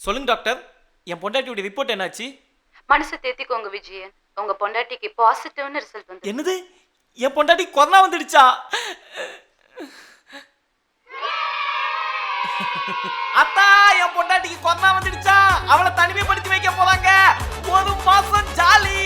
சொல்லுங்க டாக்டர், என் பொண்டாட்டியோட ரிப்போர்ட் என்னாச்சு? மனசை தேத்திக்கோங்க விஜயன், உங்க பொண்டாட்டிக்கு பாசிட்டிவ்னு ரிசல்ட் வந்து. என்னது? என் பொண்டாட்டி கொரோனா வந்துடுச்சா? அத்தா, என் பொண்டாட்டிக்கு கொரோனா வந்துடுச்சா? அவளை தனிமைப்படுத்தி வைக்க போறாங்க. ஒரு மாசம் ஜாலி.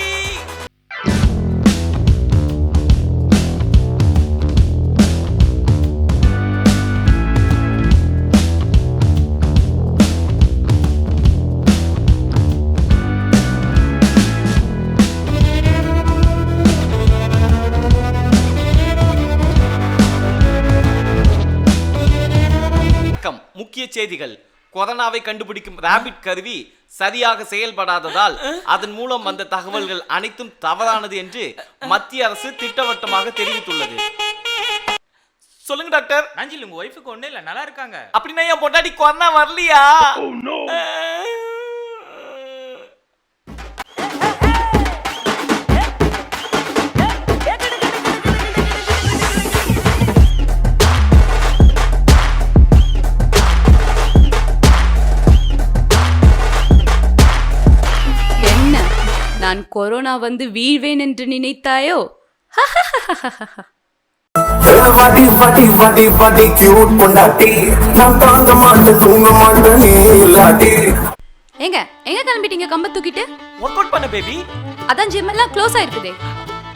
முக்கிய செய்திகள். கொரோனாவை கண்டுபிடிக்கும் ராபிட் கருவி சரியாக செயல்படாததால் அதன் மூலம் வந்த தகவல்கள் அனைத்தும் தவறானது என்று மத்திய அரசு திட்டவட்டமாக தெரிவித்துள்ளது. சொல்லுங்க டாக்டர். நாஞ்சில், உங்க ஒய்ஃபுக்கு ஒண்ணு இல்ல, நல்லா இருக்காங்க. அப்படின்னா என் பொண்டாட்டி கொரோனா வரலையா? நான் கொரோனா வந்து வீழ்வேன் என்று நினைத்தாயோ? எங்க எங்க கிளம்பிட்டீங்க கம்ப தூக்கிட்டு? ஒர்க் அவுட் பண்ண பேபி. அதான் ஜிம் எல்லாம் க்ளோஸ் ஆயிருக்குதே.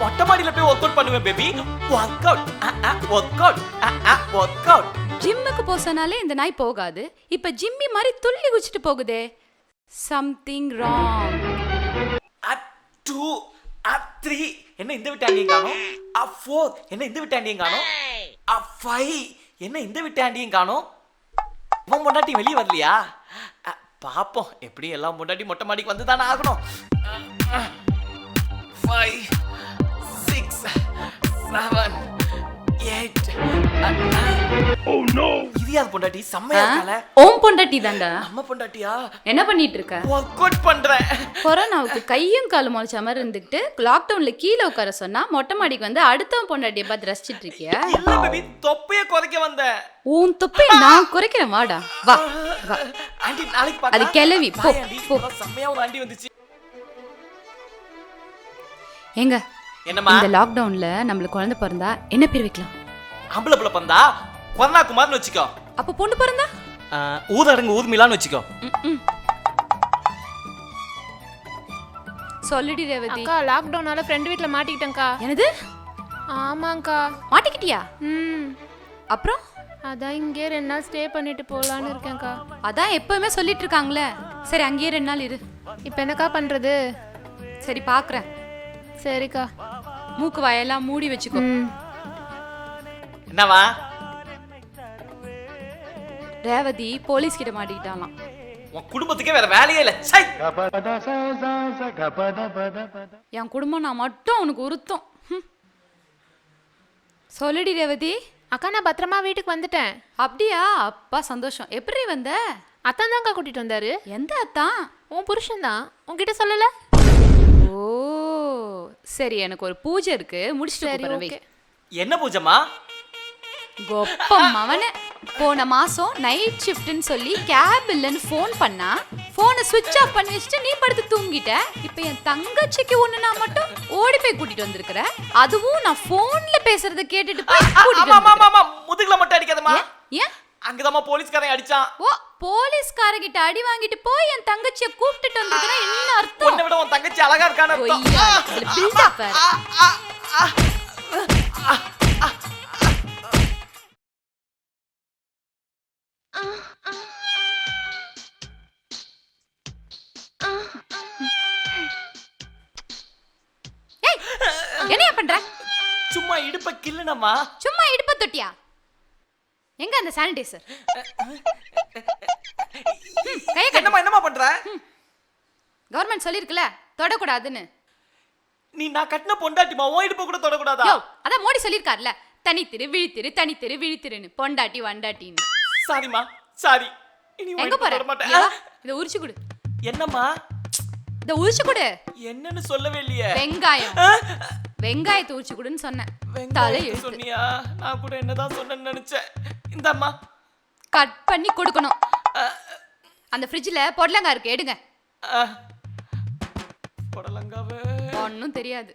மொட்டை மாடியில போய் ஒர்க் அவுட் பண்ணுவேன் பேபி. Work out. ஜிம்முக்கு போசனாலே இந்த நாய் போகாது. இப்ப ஜிம்மி மாதிரி துள்ளி குச்சிட்டு போகுதே. Something wrong. At 2, at 3 என்ன இந்த விட்டாண்டியும் காணோம். At 4 என்ன இந்த விட்டாண்டியும் காணோம். At 5 என்ன இந்த விட்டாண்டியும் காணோம். உன் பொண்டாட்டி வெளியே வரலையா? பாப்போம், எப்படி எல்லாம் பொண்டாட்டி மொட்டை மாடிக்கு வந்து தானே ஆகணும். 5 6 7 8 Oh no. இது யார் பொண்டாட்டி? செம்மையா இருக்கல. ஓம் பொண்டாட்டி தான்டா. அம்மா பொண்டாட்டியா? என்ன பண்ணிட்டு இருக்க? ஒர்க் அவுட் பண்றேன். கொரோனாவுக்கு கையும் காலும் முளைச்ச மாதிரி இருந்துக்கிட்டு லாக்டவுன்ல கீழே உட்கார சொன்னா மொட்டை மாடிக்கு வந்து அடுத்தவன் பொண்டாட்டியை பார்த்து ரசிச்சிட்டு இருக்கியா? இல்ல பேபி, தொப்பைய குறைக்க வந்தேன். உன் தொப்பையை நான் குறைக்கிறேன், வாடா வா. ஆண்டி நாளைக்கு பாக்க. அது கிளவி போ போ. செம்மையா ஒரு ஆண்டி வந்துச்சு. ஏங்க, என்னம்மா? இந்த லாக்டவுன்ல நம்மளுக்கு குழந்தை பிறந்தா என்ன பேர் வைக்கலாம்? ஆம்பளை புள்ள பிறந்தா கொரோனா குமார்னு வச்சுக்கோ. அப்ப பொண்ணு பிறந்தா ஊரடங்கு ஊர்மிளான்னு வச்சுக்கோ. சொல்லுடி ரேவதி. அக்கா, லாக்டவுனால ஃப்ரெண்ட் வீட்ல மாட்டிக்கிட்டேன்க்கா. என்னது? ஆமாங்கா. மாட்டிக்கிட்டியா? அப்புறம் அதான் இங்கே 2 நாள் ஸ்டே பண்ணிட்டு போலான்னு இருக்கேன்க்கா. அதான் எப்பவுமே சொல்லிட்டு இருக்காங்களே. சரி, அங்கேயே 2 நாள் இரு. இப்போ என்னக்கா பண்றது? சரி, பாக்குறேன். சரிக்கா. மூக்கு வாயெல்லாம் மூடி வச்சுக்கோ. என்னவா? ரேவதி போலீஸ் கிட்ட மாட்டிக்கிட்டாலாம். உன் குடும்பத்துக்கே வேற வேலையே இல்ல. சை. என் குடும்பம் நான் மட்டும் அவனுக்கு உருத்தம். சொல்லுடி ரேவதி. அக்கா, நான் பத்திரமா வீட்டுக்கு வந்துட்டேன். அப்படியா? அப்பா சந்தோஷம். எப்படி வந்த? அத்தான் தான்க்கா கூட்டிட்டு வந்தாரு. எந்த அத்தான்? உன் புருஷன் தான். உன்கிட்ட சொல்லல? ஓ சரி, எனக்கு ஒரு பூஜை இருக்கு, முடிச்சிட்டு வரேன். என்ன பூஜைமா? கோப்பம் அவனே. போன மாசம் நைட் ஷிஃப்ட்னு சொல்லி கேப் இல்லைன்னு ஃபோன் பண்ணா ஃபோனை சுவிட்ச் ஆஃப் பண்ணி வச்சுட்டு நீ படுத்து தூங்கிட்ட. இப்போ என் தங்கச்சிக்கு ஒண்ணுனா மட்டும் ஓடி போய் கூட்டிட்டு வந்திருக்கிற. அதுவும் நான் ஃபோன்ல பேசுறத கேட்டுட்டு போய் கூட்டிட்டு வந்திருக்க. முதுகுல மட்டும் அடிக்காதமா. ஏன்? அங்கதாம்மா போலீஸ்காரன் அடிச்சான். ஓ, போலீஸ்காரங்கிட்ட அடி வாங்கிட்டு போய் என் தங்கச்சியை கூப்பிட்டுட்டு வந்திருக்கனா என்ன அர்த்தம்? உன்னை விட உன் தங்கச்சி அழகா இருக்கான்னு அர்த்தம். பில்டப். என்னையா பண்ற? சும்மா இடுப்ப கில்லுனமா. சும்மா இடுப்ப தொட்டியா? எங்க அந்த சானிடைசர்? என்னமா பண்ற? கவர்மெண்ட் சொல்லிருக்குல தொடக்கூடாதுன்னு. நீ நான் கட்டின பொண்டாட்டிமா, உன் இடுப்ப கூட தொடக்கூடாதா? யோ, அதான் மோடி சொல்லிருக்கார்ல, தனித்திரு விழித்திரு தனித்திரு விழித்திருன்னு, பொண்டாட்டி வண்டாட்டின்னு. சாரிமா, சாரி. இனி எங்க போற? இத உரிச்சு கொடு. என்னம்மா? இத உரிச்சு கொடு. என்னன்னு சொல்லவே இல்லையே. வெங்காயம். வெங்காயத்தை உரிச்சு கொடுன்னு சொன்னேன். தலை சொன்னியா? நான் கூட என்னதான் சொன்னேன்னு நினைச்சேன். இந்தம்மா கட் பண்ணி கொடுக்கணும். அந்த ஃப்ரிட்ஜ்ல பொடலங்காய் இருக்கு, எடுங்க. புடலங்காவே ஒன்னும் தெரியாது.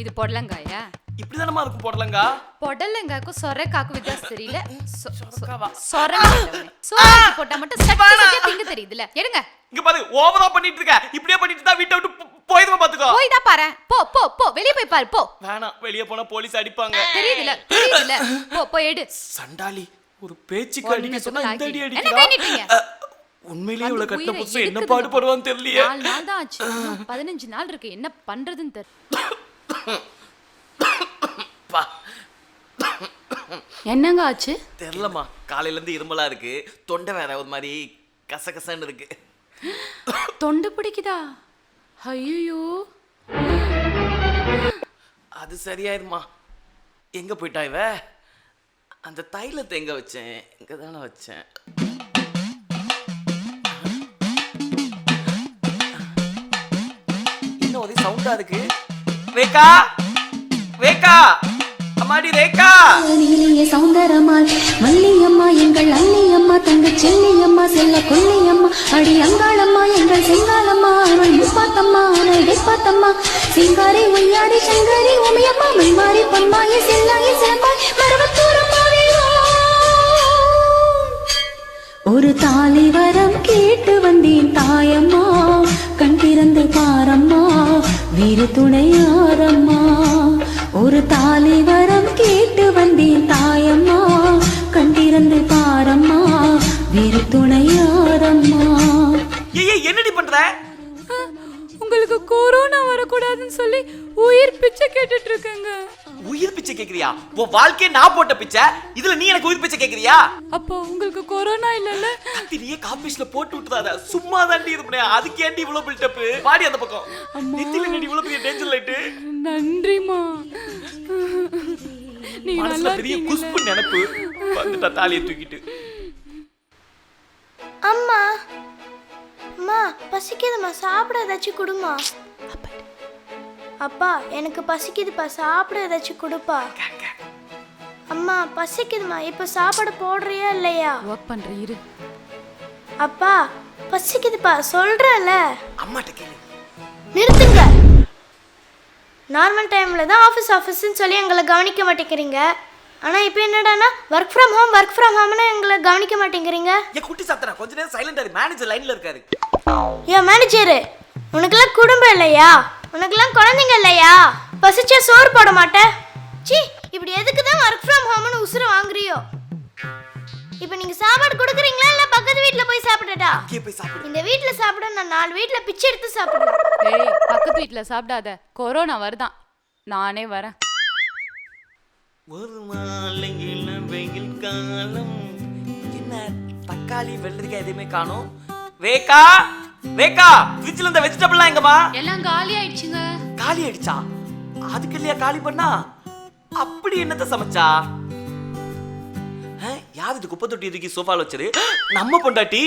இது பொடலங்காயா? இப்படிதானமா இருக்கும் புடலங்கா? பொடலங்காய்க்கும் சொரக்காய்க்கும் வித்தியாசம் தெரியல. சொரக்காவா? சோறாக்கி போட்டா மட்டும் சட்டி திங்க தெரியுதுல, எடுங்க. இங்க பாரு, ஓவரா பண்ணிட்டு இருக்க. இப்படியே பண்ணிட்டு இருந்தா வீட்டை விட்டு போயிடுவா பாத்துக்கோ. போய் தான் பாரு. போ போ போ, வெளிய போய் பாரு போ. வேணாம், வெளிய போனா போலீஸ் அடிப்பாங்க. தெரியுதுல. போ போய் எடு. சண்டாளி, ஒரு பேச்சுக்கு அடிக்க சொன்னா இந்த அடி என்ன அடிக்கிறா. பண்ணிட்டீங்க? உண்மையிலேயே இவ்வளவு கட்ட புதுசு என்ன பாடுபடுவான்னு தெரியலையே. 4 நாள் தான் ஆச்சு. 15 நாள் இருக்கு. என்ன பண்றதுன்னு தெரியல. என்னங்க ஆச்சு? தெரியலமா, காலையில இருந்து இருமலா இருக்கு. தொண்டை வேற ஒரு மாதிரி கசகசன்னு இருக்கு. தொண்டை பிடிக்குதா? ஐயோ, அது சரியாயிருமா. எங்க போயிட்டா இவ? அந்த தைலத்தை எங்க வச்சேன்? இங்க தானே வச்சேன். என்ன ஒரே சவுண்டா இருக்கு? ரேகா, ரேகா, அம்மாடி ரேகா. நீலிய சௌந்தரமாள் மல்லியம்மா எங்கள் அள்ளியம்மா தங்க செல்லியம்மா செல்ல கொல்லியம்மா அடி அங்காளம்மா எங்கள் செங்காலம்மா அருள் முப்பாத்தம்மா அருள் வெப்பாத்தம்மா சிங்காரி உய்யாடி சங்கரி உமையம்மா மென்மாரி பொன்மாய செல்லாய சிலம்பாய் மரவத்தூரம்மாவே ஒரு தாலி வரம் கேட்டு வந்தேன் தாயம்மா கண் திறந்து பாரம்மா வீறு துணையாரம்மா ஒரு தாலி வரம் கேட்டு வந்தேன் தாயம்மா கண் திறந்து பாரம்மா வீறு துணையாரம்மா. ஏய், என்னடி பண்ற? உங்களுக்கு கொரோனா வரக்கூடாதுன்னு சொல்லி உயிர் பிச்சை கேட்டுட்டு இருக்கேங்க. உயிர் பிச்சை கேக்குறியா? உன் வாழ்க்கைய நான் போட்ட பிச்சை, இதுல நீ எனக்கு உயிர் பிச்சை கேக்குறியா? அப்போ உங்களுக்கு கொரோனா இல்லல்ல? நீயே காபீஸ்ல போட்டு விட்டுறாத. சும்மா தாண்டி இருப்பேன். அதுக்கு ஏண்டி இவ்வளவு பில்டப்? பாடி அந்த பக்கம். நெத்தில நீ இவ்வளவு பெரிய டேஞ்சர் லைட். நன்றிமா. நீ மனசுல பெரிய குஸ்பு நினைப்பு வந்துட்டா தாலியை தூக்கிட்டு. அம்மா அம்மா பசிக்குதுமா, சாப்பிட ஏதாச்சும் கொடுமா. அப்பா எனக்கு பசிக்குதுப்பா, சாப்பிட ஏதாச்சும் கொடுப்பா. அம்மா பசிக்குதுமா, இப்போ சாப்பாடு போடுறியா இல்லையா? ஒர்க் பண்ற இரு. அப்பா பசிக்குதுப்பா, சொல்றல. அம்மாட்ட கேளு. நிறுத்துங்க. நார்மல் டைம்ல தான் ஆஃபீஸ்ன்னு சொல்லி எங்களை கவனிக்க மாட்டேங்கிறீங்க. ஆனால் இப்போ என்னடானா ஒர்க் ஃப்ரம் ஹோம்னு எங்களை கவனிக்க மாட்டேங்கிறீங்க. என் குட்டி சாத்தனா கொஞ்ச நேரம் சைலண்டா இரு. மேனேஜர் லைன்ல இருக்காரு. ஏன் மேனேஜரு, உனக்கெல்லாம் குடும்பம் இல்லையா? உனக்கெல்லாம் குழந்தைங்க இல்லையா? பசிச்சா சோறு போட மாட்டேன். சி, இப்படி எதுக்கு தான் ஒர்க் ஃப்ரம் ஹோம்னு உசுறு வாங்குறியோ? இப்போ நீங்க சாப்பாடு கொடுக்குறீங்களா இல்ல பக்கத்து வீட்ல போய் சாப்பிடட்டா? இங்கே போய் சாப்பிடு. இந்த வீட்ல சாப்பிட நான் 4 வீட்ல பிச்சை எடுத்து சாப்பிடுவேன். ஏய், பக்கத்து வீட்ல சாப்பிடாத, கொரோனா வருதான். நானே வரேன். ஒரு மாலையில வெயில் காலம். என்ன தக்காளி வெள்ளரிக்காய் எதுவுமே காணோம். ரேகா, ரேகா, ஃப்ரிட்ஜ்ல இந்த வெஜிடபிள்லாம் எங்கம்மா? எல்லாம் காலி ஆயிடுச்சுங்க. காலி ஆயிடுச்சா? அதுக்கு இல்லையா காலி பண்ணா? அப்படி என்னத்த சமைச்சா? யார் இது குப்பை தொட்டி தூக்கி சோஃபால வச்சது? நம்ம பொண்டாட்டி.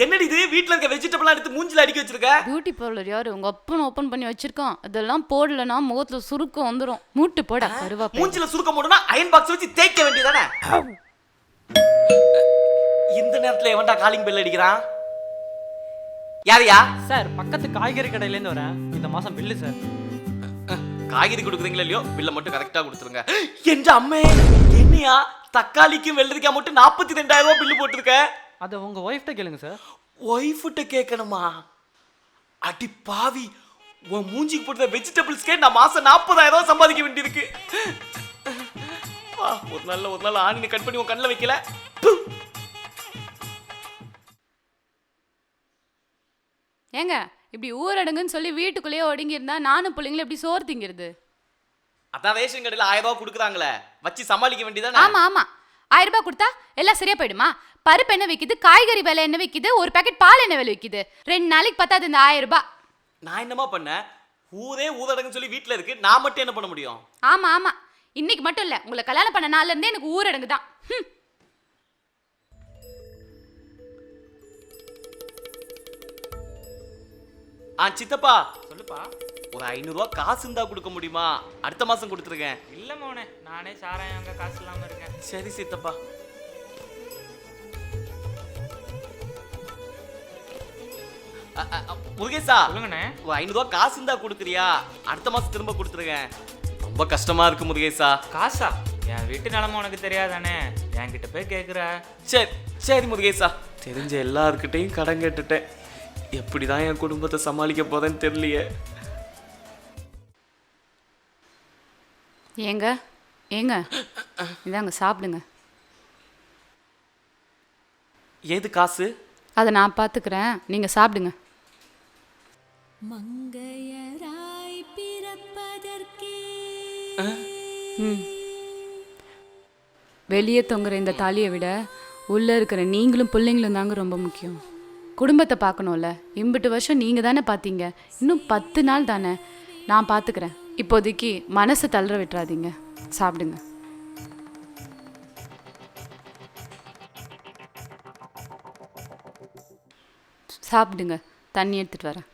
என்னடி இது வீட்ல இருக்க வெஜிடபிள்லாம் எடுத்து மூஞ்சில அடிக்க வச்சிருக்க? பியூட்டி பார்லர் யாரு உங்க அப்பன் ஓபன் பண்ணி வச்சிருக்கான். அதெல்லாம் போடலனா முகத்துல சுருக்கம் வந்துரும். மூட்டு போட கருவாப்பை. மூஞ்சில சுருக்கம் போடுனா அயன் பாக்ஸ் வச்சு தேய்க்க வேண்டியதானே? இந்த நேரத்துல எவன்டா காலிங் பெல் அடிக்கிறான்? யாரையா? சார், பக்கத்து காய்கறி கடையில இருந்து வரேன். இந்த மாசம் பில்லு சார். காய்கறி கொடுக்குறீங்களா இல்லையோ, பில்ல மட்டும் கரெக்டா கொடுத்துருங்க. என்ற அம்மே, என்னையா தக்காளிக்கும் வெள்ளரிக்காய் மட்டும் 42,000 ரூபாய் பில்லு போட்டிருக்க? அதை உங்க ஒய்ஃப்ட்ட கேளுங்க சார். ஒய்ஃப்ட்ட கேட்கணுமா? அடி பாவி, உன் மூஞ்சிக்கு போடுற வெஜிடபிள்ஸ்க்கே நான் மாசம் 40,000 ரூபாய் சம்பாதிக்க வேண்டியிருக்கு. ஒரு நாள் ஆணினை கட் பண்ணி உன் கண்ணில் வைக்கல. ஏங்க இப்படி ஊரடங்குன்னு சொல்லி வீட்டுக்குள்ளேயே ஒடுங்கி இருந்தா நானும் பிள்ளைங்களும் எப்படி சோறு திங்கிறது? அதான் ரேஷன் கடையில் 1000 ரூபாய் கொடுக்குறாங்களே, வச்சு சமாளிக்க வேண்டியதானே? ஆமா 1000 ரூபாய் கொடுத்தா எல்லாம் சரியா போயிடுமா? பருப்பு என்ன விற்கிது, காய்கறி விலை என்ன விற்கிது, ஒரு பேக்கெட் பால் என்ன விலை விற்கிது? 2 நாளைக்கு பத்தாது இந்த 1000 ரூபாய். நான் என்னமா பண்ணேன்? ஊரே ஊரடங்குன்னு சொல்லி வீட்டில் இருக்கு, நான் மட்டும் என்ன பண்ண முடியும்? ஆமா இன்னைக்கு மட்டும் இல்ல, உங்களை கல்யாணம் பண்ண நாள்ல இருந்தே எனக்கு ஊரடங்கு தான். சித்தப்பா சொல்லுப்பா. ஒரு 500 ரூபாய் காசு இருந்தா கொடுக்க முடியுமா? அடுத்த மாசம் கொடுத்துருக்கேன். இல்ல மோனே, நானே சாராயம் அங்க காசு இல்லாம இருக்கேன். சரி சித்தப்பா. முருகேசா சொல்லுங்கண்ணே. ஒரு 500 ரூபா காசு இருந்தா கொடுக்குறியா? அடுத்த மாசம் திரும்ப கொடுத்துருங்க. ரொம்ப கஷ்டமா இருக்கு முருகேசா. காசா? என் வீட்டு நிலமை உனக்கு தெரியாதானே, என்கிட்ட போய் கேட்குற? சரி சரி முருகேசா, தெரிஞ்ச எல்லாருக்கிட்டையும் கடன் கேட்டுட்டேன். எப்படிதான் என் குடும்பத்தை சமாளிக்க போறேன்னு தெரியலையே. ஏங்க ஏங்க இதாங்க சாப்பிடுங்க. ஏது காசு? அதை நான் பார்த்துக்கிறேன், நீங்கள் சாப்பிடுங்க. வெளியே தொங்குற இந்த தாலியை விட உள்ளே இருக்கிற நீங்களும் பிள்ளைங்களும் தாங்க ரொம்ப முக்கியம். குடும்பத்தை பார்க்கணும்ல. இம்பிட்டு வருஷம் நீங்கள் தானே பார்த்தீங்க, இன்னும் 10 நாள் தானே, நான் பார்த்துக்கிறேன். இப்போதைக்கு மனசை தளர விட்டுறாதீங்க, சாப்பிடுங்க. சாப்பிடுங்க, தண்ணி எடுத்துகிட்டு வரேன்.